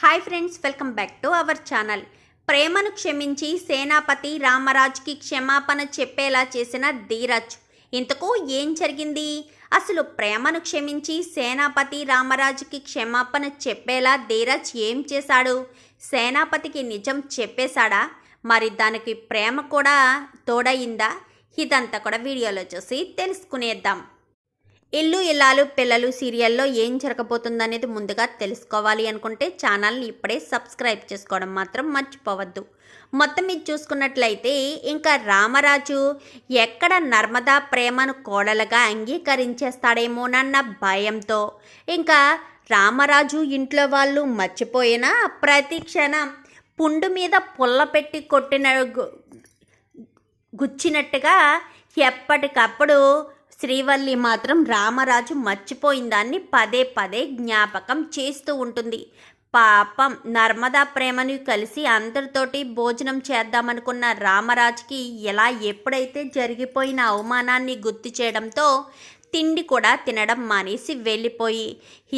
Hi friends, welcome back to our channel. ప్రేమను క్షమించి సేనాపతి రామరాజ్కి క్షమాపణ చెప్పేలా చేసిన ధీరజ్. ఇంతకు ఏం జరిగింది? అసలు ప్రేమను క్షమించి సేనాపతి రామరాజుకి క్షమాపణ చెప్పేలా ధీరజ్ ఏం చేశాడు? సేనాపతికి నిజం చెప్పేశాడా? మరి దానికి ప్రేమ కూడా తోడయిందా? ఇదంతా కూడా వీడియోలో చూసి తెలుసుకునేద్దాం. ఇల్లు ఇల్లాలు పిల్లలు సీరియల్లో ఏం జరగబోతుందనేది ముందుగా తెలుసుకోవాలి అనుకుంటే ఛానల్ని ఇప్పుడే సబ్స్క్రైబ్ చేసుకోవడం మాత్రం మర్చిపోవద్దు. మొత్తం ఇది చూసుకున్నట్లయితే ఇంకా రామరాజు ఎక్కడ నర్మదా ప్రేమను కోడలుగా అంగీకరించేస్తాడేమోనన్న భయంతో ఇంకా రామరాజు ఇంట్లో వాళ్ళు మర్చిపోయినా ప్రతి క్షణం పుండు మీద పుల్ల పెట్టి కొట్టిన గుచ్చినట్టుగా ఎప్పటికప్పుడు శ్రీవల్లి మాత్రం రామరాజు మర్చిపోయిన దాన్ని పదే పదే జ్ఞాపకం చేస్తూ ఉంటుంది. పాపం నర్మదా ప్రేమని కలిసి అందరితోటి భోజనం చేద్దామనుకున్న రామరాజుకి ఇలా ఎప్పుడైతే జరిగిపోయిన అవమానాన్ని గుర్తు చేయడంతో తిండి కూడా తినడం మానేసి వెళ్ళిపోయి,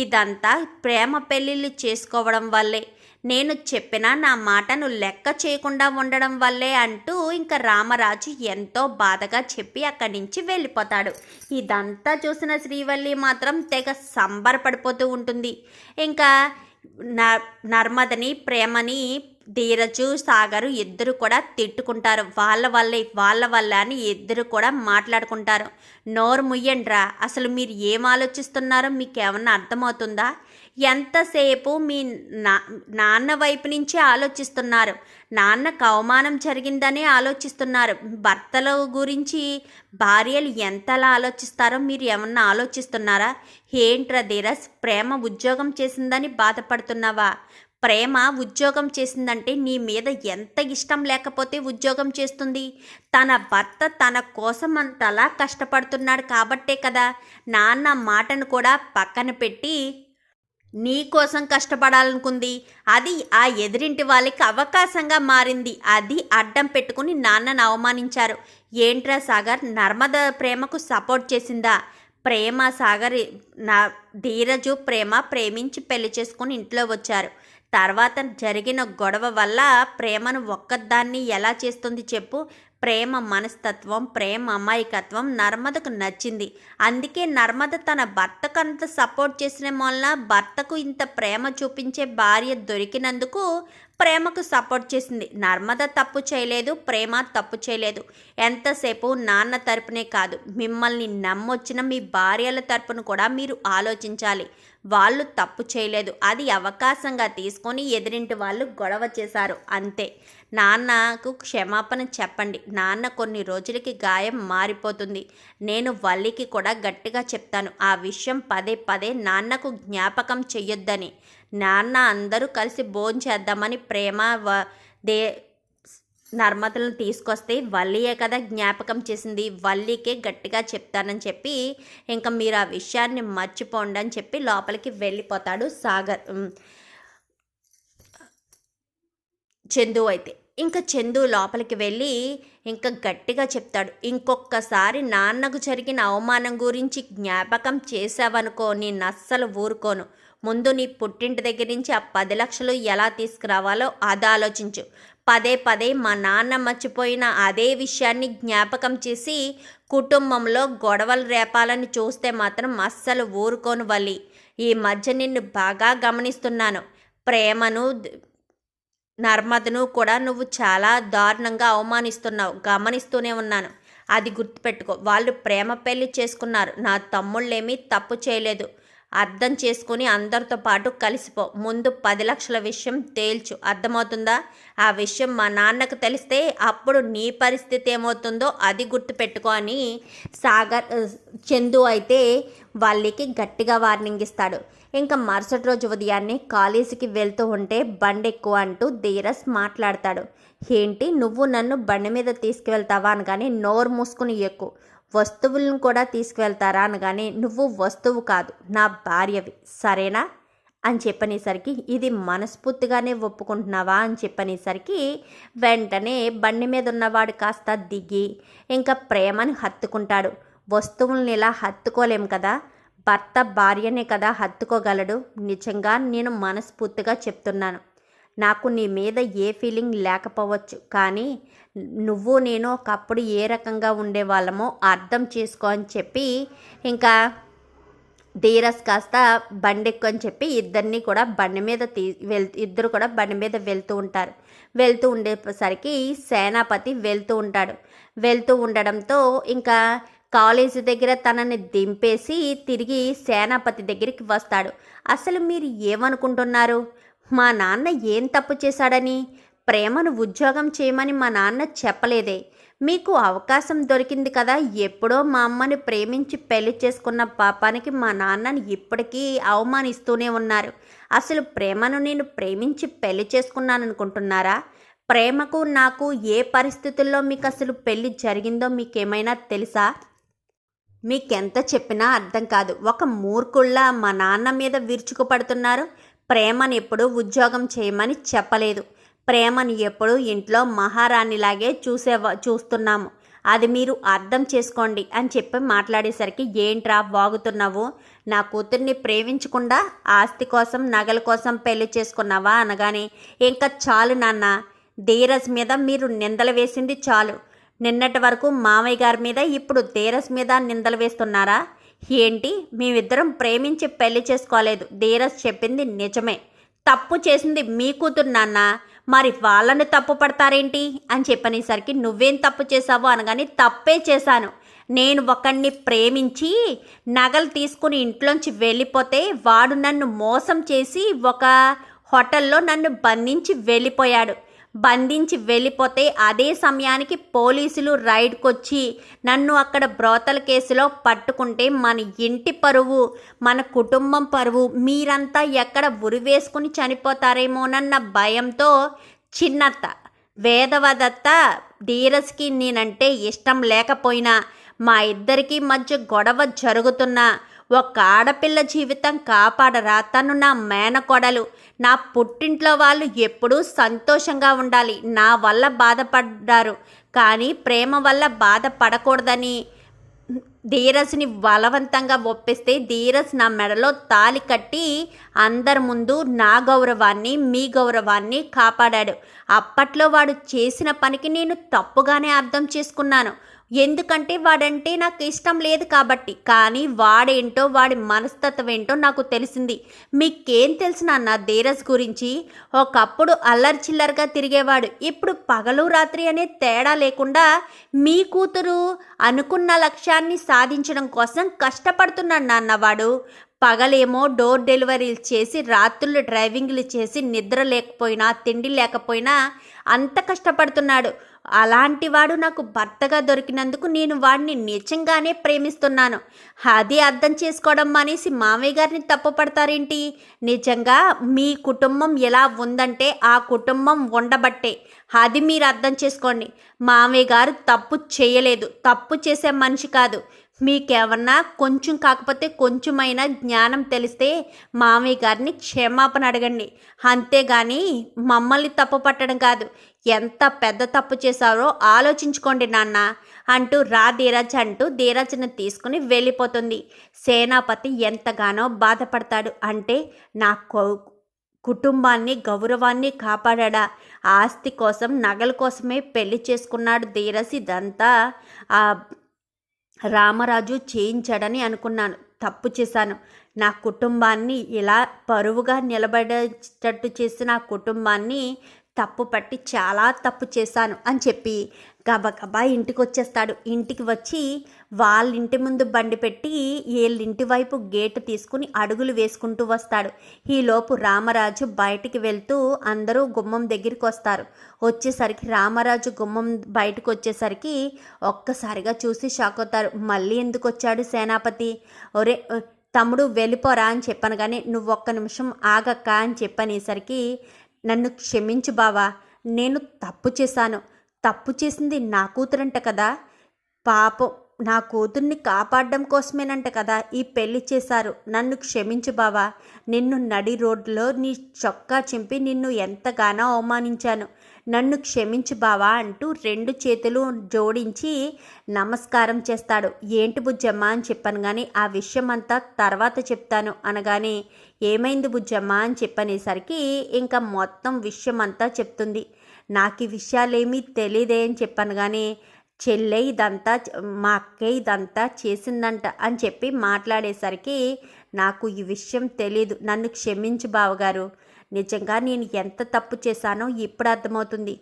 ఇదంతా ప్రేమ పెళ్ళిళ్ళు చేసుకోవడం వల్లే, నేను చెప్పినా నా మాటను లెక్క చేయకుండా ఉండడం వల్లే అంటూ ఇంకా రామరాజు ఎంతో బాధగా చెప్పి అక్కడి నుంచి వెళ్ళిపోతాడు. ఇదంతా చూసిన శ్రీవల్లి మాత్రం తెగ సంబరపడిపోతూ ఉంటుంది. ఇంకా నర్మదని ప్రేమని ధీరజు సాగరు ఇద్దరు కూడా తిట్టుకుంటారు. వాళ్ళ వల్లే అని ఇద్దరు కూడా మాట్లాడుకుంటారు. నోరు ముయ్యండ్రా, అసలు మీరు ఏం ఆలోచిస్తున్నారో మీకు ఏమన్నా అర్థమవుతుందా? ఎంతసేపు మీ నాన్న వైపు నుంచి ఆలోచిస్తున్నారు, నాన్నకు అవమానం జరిగిందనే ఆలోచిస్తున్నారు. భర్తల గురించి భార్యలు ఎంతలా ఆలోచిస్తారో మీరు ఏమన్నా ఆలోచిస్తున్నారా? ఏంట్రా ధీరజ్, ప్రేమ ఉద్యోగం చేసిందని బాధపడుతున్నావా? ప్రేమ ఉద్యోగం చేసిందంటే నీ మీద ఎంత ఇష్టం లేకపోతే ఉద్యోగం చేస్తుంది? తన భర్త తన కోసం అంతలా కష్టపడుతున్నాడు కాబట్టే కదా నాన్న మాటను కూడా పక్కన పెట్టి నీ కోసం కష్టపడాలనుకుంది. అది ఆ ఎదురింటి వాళ్ళకి అవకాశంగా మారింది. అది అడ్డం పెట్టుకుని నాన్నను అవమానించారు. ఏంట్రా సాగర్, నర్మద ప్రేమకు సపోర్ట్ చేసిందా? ప్రేమ సాగర్ ధీరజు ప్రేమించి పెళ్లి చేసుకుని ఇంట్లో వచ్చారు. తర్వాత జరిగిన గొడవ వల్ల ప్రేమను ఒక్కదాన్ని ఎలా చేస్తుంది చెప్పు? ప్రేమ మనస్తత్వం, ప్రేమ అమాయకత్వం నర్మదకు నచ్చింది. అందుకే నర్మద తన భర్తకు అంత సపోర్ట్ చేసిన వల్ల భర్తకు ఇంత ప్రేమ చూపించే భార్య దొరికినందుకు ప్రేమకు సపోర్ట్ చేసింది. నర్మద తప్పు చేయలేదు, ప్రేమ తప్పు చేయలేదు. ఎంతసేపు నాన్న తరపునే కాదు, మిమ్మల్ని నమ్మొచ్చిన మీ భార్యల తరపును కూడా మీరు ఆలోచించాలి. వాళ్ళు తప్పు చేయలేదు, అది అవకాశంగా తీసుకొని ఎదిరింటి వాళ్ళు గొడవ చేశారు అంతే. నాన్నకు క్షమాపణ చెప్పండి. నాన్న కొన్ని రోజులకి గాయం మారిపోతుంది. నేను వల్లికి కూడా గట్టిగా చెప్తాను ఆ విషయం పదే పదే నాన్నకు జ్ఞాపకం చెయ్యొద్దని. నాన్న అందరూ కలిసి భోంచేద్దామని ప్రేమ నర్మదలను తీసుకొస్తే వల్లియే కదా జ్ఞాపకం చేసింది. వల్లికే గట్టిగా చెప్తానని చెప్పి ఇంకా మీరు ఆ విషయాన్ని మర్చిపోండి అని చెప్పి లోపలికి వెళ్ళిపోతాడు సాగర్. చందు అయితే ఇంకా చందు లోపలికి వెళ్ళి ఇంకా గట్టిగా చెప్తాడు, ఇంకొకసారి నాన్నకు జరిగిన అవమానం గురించి జ్ఞాపకం చేసావనుకో నేను అస్సలు ఊరుకోను. ముందు నీ పుట్టింటి దగ్గర నుంచి ఆ 10 లక్షలు ఎలా తీసుకురావాలో అది ఆలోచించు. పదే పదే మా నాన్న మర్చిపోయిన అదే విషయాన్ని జ్ఞాపకం చేసి కుటుంబంలో గొడవలు రేపాలని చూస్తే మాత్రం అస్సలు ఊరుకోను వల్లి. ఈ మధ్య నిన్ను బాగా గమనిస్తున్నాను. ప్రేమను నర్మదను కూడా నువ్వు చాలా దారుణంగా అవమానిస్తున్నావు. గమనిస్తూనే ఉన్నాను. అది గుర్తుపెట్టుకో. వాళ్ళు ప్రేమ పెళ్లి చేసుకున్నారు. నా తమ్ముళ్ళేమీ తప్పు చేయలేదు. అర్థం చేసుకుని అందరితో పాటు కలిసిపో. ముందు 10 లక్షల విషయం తేల్చు, అర్థమవుతుందా? ఆ విషయం మా నాన్నకు తెలిస్తే అప్పుడు నీ పరిస్థితి ఏమవుతుందో అది గుర్తుపెట్టుకో అని చందు అయితే వాళ్ళకి గట్టిగా వార్నింగ్ ఇస్తాడు. ఇంకా మరుసటి రోజు ఉదయాన్నే కాలేజీకి వెళ్తూ ఉంటే బండి ఎక్కువ అంటూ ధీరజ్ మాట్లాడతాడు. ఏంటి, నువ్వు నన్ను బండి మీద తీసుకువెళ్తావా అనగానే నోరు మూసుకుని ఎక్కు. వస్తువులను కూడా తీసుకువెళ్తారా అనగానే నువ్వు వస్తువు కాదు, నా భార్యవి, సరేనా అని చెప్పనేసరికి ఇది మనస్ఫూర్తిగానే ఒప్పుకుంటున్నావా అని చెప్పనేసరికి వెంటనే బండి మీద ఉన్నవాడు కాస్త దిగి ఇంకా ప్రేమని హత్తుకుంటాడు. వస్తువుల్ని ఇలా హత్తుకోలేం కదా, భర్త భార్యనే కదా హత్తుకోగలడు. నిజంగా నేను మనస్ఫూర్తిగా చెప్తున్నాను. నాకు నీ మీద ఏ ఫీలింగ్ లేకపోవచ్చు, కానీ నువ్వు నేను ఒకప్పుడు ఏ రకంగా ఉండేవాళ్ళమో అర్థం చేసుకో అని చెప్పి ఇంకా ధీరజ్ కాస్త బండెక్కు అని చెప్పి ఇద్దరిని కూడా బండి మీద ఇద్దరు కూడా బండి మీద వెళ్తూ ఉంటారు. వెళ్తూ ఉండేసరికి సేనాపతి వెళ్తూ ఉండడంతో ఇంకా కాలేజీ దగ్గర తనని దింపేసి తిరిగి సేనాపతి దగ్గరికి వస్తాడు. అసలు మీరు ఏమనుకుంటున్నారు? మా నాన్న ఏం తప్పు చేశాడని? ప్రేమను ఉద్యోగం చేయమని మా నాన్న చెప్పలేదే. మీకు అవకాశం దొరికింది కదా. ఎప్పుడో మా అమ్మని ప్రేమించి పెళ్లి చేసుకున్న పాపానికి మా నాన్నని ఇప్పటికీ అవమానిస్తూనే ఉన్నారు. అసలు ప్రేమను నేను ప్రేమించి పెళ్లి చేసుకున్నాను అనుకుంటున్నారా? ప్రేమకు నాకు ఏ పరిస్థితుల్లో మీకు అసలు పెళ్లి జరిగిందో మీకేమైనా తెలుసా? మీకెంత చెప్పినా అర్థం కాదు. ఒక మూర్ఖుల్లా మా నాన్న మీద విరుచుకుపడుతున్నారు. ప్రేమను ఎప్పుడూ ఉద్యోగం చేయమని చెప్పలేదు. ప్రేమను ఎప్పుడు ఇంట్లో మహారాణిలాగే చూస్తున్నాము. అది మీరు అర్థం చేసుకోండి అని చెప్పి మాట్లాడేసరికి, ఏంట్రా వాగుతున్నావు? నా కూతుర్ని ప్రేమించకుండా ఆస్తి కోసం నగల కోసం పెళ్లి చేసుకున్నావా అనగానే, ఇంకా చాలు నాన్న, ధీరజ్ మీద మీరు నిందలు వేసింది చాలు. నిన్నటి వరకు మామయ్య గారి మీద, ఇప్పుడు ధీరజ్ మీద నిందలు వేస్తున్నారా ఏంటి? మేమిద్దరం ప్రేమించి పెళ్లి చేసుకోలేదు. ధీరజ్ చెప్పింది నిజమే. తప్పు చేసింది మీ కూతురు నాన్న, మరి వాళ్ళని తప్పు పడతారేంటి అని చెప్పనేసరికి, నువ్వేం తప్పు చేశావు అనగానే, తప్పే చేశాను. నేను ఒకడిని ప్రేమించి నగలు తీసుకుని ఇంట్లోంచి వెళ్ళిపోతే వాడు నన్ను మోసం చేసి ఒక హోటల్లో నన్ను బంధించి వెళ్ళిపోతే అదే సమయానికి పోలీసులు రైడ్కొచ్చి నన్ను అక్కడ బ్రోతల కేసులో పట్టుకుంటే మన ఇంటి పరువు, మన కుటుంబం పరువు మీరంతా ఎక్కడ ఉరివేసుకుని చనిపోతారేమోనన్న భయంతో చిన్నత్త వేదవదత్త ధీరజ్కి నేనంటే ఇష్టం లేకపోయినా, మా ఇద్దరికీ మధ్య గొడవ జరుగుతున్నా ఒక ఆడపిల్ల జీవితం కాపాడరా? తను నా మేనకోడలు. నా పుట్టింట్లో వాళ్ళు ఎప్పుడూ సంతోషంగా ఉండాలి. నా వల్ల బాధపడ్డారు, కానీ ప్రేమ వల్ల బాధపడకూడదని ధీరజ్ని బలవంతంగా ఒప్పిస్తే ధీరజ్ నా మెడలో తాళి కట్టి అందరి ముందు నా గౌరవాన్ని మీ గౌరవాన్ని కాపాడాడు. అప్పట్లో వాడు చేసిన పనికి నేను తప్పుగానే అర్థం చేసుకున్నాను. ఎందుకంటే వాడంటే నాకు ఇష్టం లేదు కాబట్టి. కానీ వాడేంటో, వాడి మనస్తత్వం ఏంటో నాకు తెలిసింది. మీకేం తెలుసు నాన్న ధీరజ్ గురించి? ఒకప్పుడు అల్లరి చిల్లరగా తిరిగేవాడు. ఇప్పుడు పగలు రాత్రి అనే తేడా లేకుండా మీ కూతురు అనుకున్న లక్ష్యాన్ని సాధించడం కోసం కష్టపడుతున్నాడు నాన్న వాడు. పగలేమో డోర్ డెలివరీలు చేసి, రాత్రులు డ్రైవింగ్లు చేసి, నిద్ర లేకపోయినా తిండి లేకపోయినా అంత కష్టపడుతున్నాడు. అలాంటి వాడు నాకు భర్తగా దొరికినందుకు నేను వాడిని నిజంగానే ప్రేమిస్తున్నాను. అది అర్థం చేసుకోవడం మానేసి మామయ్య గారిని తప్పుపడతారేంటి? నిజంగా మీ కుటుంబం ఎలా ఉందంటే ఆ కుటుంబం ఉండబట్టే. అది మీరు అర్థం చేసుకోండి. మామయ్య గారు తప్పు చేయలేదు, తప్పు చేసే మనిషి కాదు. మీకేమన్నా కొంచెం కాకపోతే కొంచెమైనా జ్ఞానం తెలిస్తే మామయ్య గారిని క్షమాపణ అడగండి. అంతేగాని మమ్మల్ని తప్పు పట్టడం కాదు. ఎంత పెద్ద తప్పు చేశారో ఆలోచించుకోండి నాన్న అంటూ ధీరజ్ అంటూ ధీరజ్ని తీసుకుని వెళ్ళిపోతుంది. సేనాపతి ఎంతగానో బాధపడతాడు. అంటే నా కుటుంబాన్ని గౌరవాన్ని కాపాడా, ఆస్తి కోసం నగల కోసమే పెళ్లి చేసుకున్నాడు ధీరజ్. ఇదంతా రామరాజు చేయించాడని అనుకున్నాను. తప్పు చేశాను. నా కుటుంబాన్ని ఇలా పరువుగా నిలబడేటట్టు చేసి నా కుటుంబాన్ని తప్పు పట్టి చాలా తప్పు చేశాను అని చెప్పి గబగబా ఇంటికి వచ్చేస్తాడు. ఇంటికి వచ్చి వాళ్ళ ఇంటి ముందు బండి పెట్టి వీళ్ళింటి వైపు గేటు తీసుకుని అడుగులు వేసుకుంటూ వస్తాడు. ఈలోపు రామరాజు బయటికి వెళ్తూ అందరూ గుమ్మం దగ్గరికి వస్తారు. వచ్చేసరికి రామరాజు గుమ్మం బయటకు వచ్చేసరికి ఒక్కసారిగా చూసి షాక్ అవుతారు. మళ్ళీ ఎందుకు వచ్చాడు సేనాపతి? ఒరే తమ్ముడు వెళ్ళిపోరా అని చెప్పాను, కానీ నువ్వు ఒక్క నిమిషం ఆగక్క అని చెప్పనేసరికి, నన్ను క్షమించు బావా, నేను తప్పు చేశాను. తప్పు చేసింది నా కూతురంట కదా. పాపం నా కూతుర్ని కాపాడడం కోసమేనంట కదా ఈ పెళ్లి చేశారు. నన్ను క్షమించు బావా. నిన్ను నడి రోడ్లో నీ చొక్కా చింపి నిన్ను ఎంతగానో అవమానించాను. నన్ను క్షమించు బావా అంటూ 2 చేతులు జోడించి నమస్కారం చేస్తాడు. ఏంటి బుజ్జమ్మ అని చెప్పాను కానీ ఆ విషయం అంతా తర్వాత చెప్తాను అనగానే ఏమైంది బుజ్జమ్మ అని చెప్పనేసరికి ఇంకా మొత్తం విషయం అంతా చెప్తుంది. నాకు ఈ విషయాలేమీ తెలియదే అని చెప్పాను కానీ చెల్లె ఇదంతా మా అక్కే ఇదంతా చేసిందంట అని చెప్పి మాట్లాడేసరికి నాకు ఈ విషయం తెలీదు. నన్ను క్షమించు బావగారు. నిజంగా నేను ఎంత తప్పు చేశానో ఇప్పుడు అర్థమవుతుంది.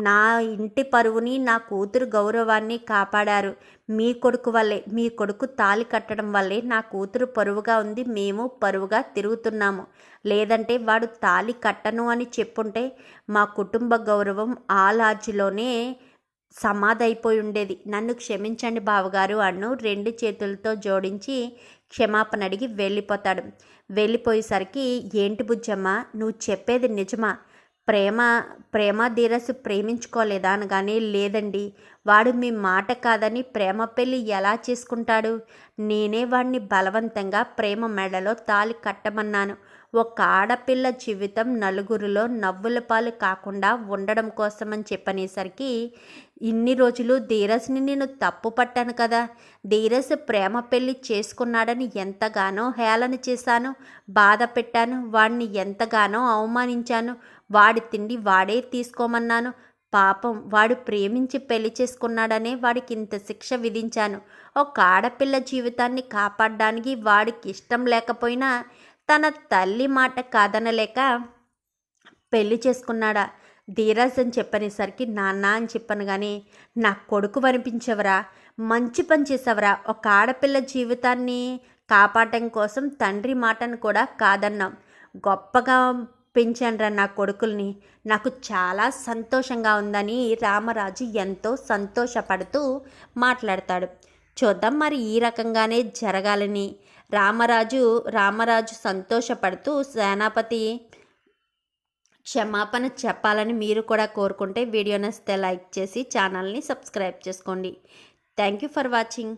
నా ఇంటి పరువుని నా కూతురు గౌరవాన్ని కాపాడారు మీ కొడుకు వల్లే. మీ కొడుకు తాళి కట్టడం వల్లే నా కూతురు పరువుగా ఉంది. మేము పరువుగా తిరుగుతున్నాము. లేదంటే వాడు తాళి కట్టను అని చెప్పుంటే మా కుటుంబ గౌరవం ఆ లాడ్జిలోనే సమాధైపోయి ఉండేది. నన్ను క్షమించండి బావగారు అన్ను 2 చేతులతో జోడించి క్షమాపణ అడిగి వెళ్ళిపోతాడు. వెళ్ళిపోయేసరికి ఏంటి బుజ్జమ్మ నువ్వు చెప్పేది నిజమా? ప్రేమ ధీరసు ప్రేమించుకోలేదా అనగానే లేదండి. వాడు మీ మాట కాదని ప్రేమ పెళ్ళి ఎలా చేసుకుంటాడు? నేనే వాడిని బలవంతంగా ప్రేమ మెడలో తాళి కట్టమన్నాను. ఒక ఆడపిల్ల జీవితం నలుగురిలో నవ్వుల పాలు కాకుండా ఉండడం కోసమని చెప్పనేసరికి ఇన్ని రోజులు ధీరస్ని నేను తప్పు పట్టాను కదా. ధీరస్ ప్రేమ పెళ్ళి చేసుకున్నాడని ఎంతగానో హేళన చేశాను, బాధ పెట్టాను, వాడిని ఎంతగానో అవమానించాను. వాడి తిండి వాడే తీసుకోమన్నాను. పాపం వాడు ప్రేమించి పెళ్లి చేసుకున్నాడనే వాడికి ఇంత శిక్ష విధించాను. ఒక ఆడపిల్ల జీవితాన్ని కాపాడడానికి వాడికి ఇష్టం లేకపోయినా తన తల్లి మాట కాదనలేక పెళ్లి చేసుకున్నాడా? ధీరజ్ అని చెప్పనేసరికి నాన్న అని చెప్పాను కానీ నా కొడుకు అనిపించవరా, మంచి పని చేసావరా. ఒక ఆడపిల్ల జీవితాన్ని కాపాడటం కోసం తండ్రి మాటను కూడా కాదన్నాం. గొప్పగా పెంచానురా నా కొడుకుల్ని. నాకు చాలా సంతోషంగా ఉందని రామరాజు ఎంతో సంతోషపడుతూ మాట్లాడతాడు. చూద్దాం మరి ఈ రకంగానే జరగాలని రామరాజు సంతోషపడుతూ సేనాపతి క్షమాపణ చెప్పాలని మీరు కూడా కోరుకుంటే వీడియో నచ్చితే లైక్ చేసి ఛానల్ని సబ్స్క్రైబ్ చేసుకోండి. Thank you for watching.